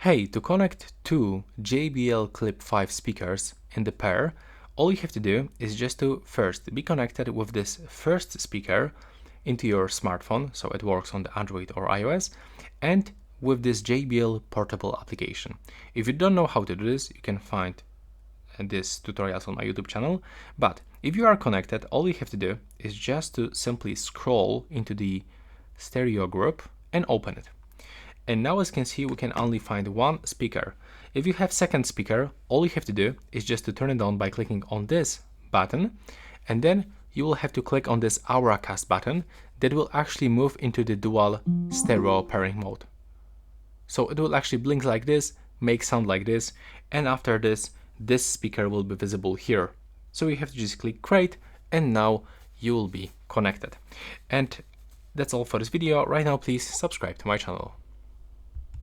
Hey, to connect two JBL Clip 5 speakers in the pair, all you have to do is just to first be connected with this first speaker into your smartphone, so it works on the Android or iOS, and with this JBL Portable application. If you don't know how to do this, you can find this tutorials on my YouTube channel, but if you are connected, all you have to do is just to simply scroll into the stereo group and open it. And now, as you can see, we can only find one speaker. If you have second speaker, all you have to do is just to turn it on by clicking on this button, and then you will have to click on this Auracast button that will actually move into the dual stereo pairing mode. So it will actually blink like this, make sound like this, and after this speaker will be visible here. So you have to just click create, and now you will be connected. And that's all for this video. Right now, please subscribe to my channel.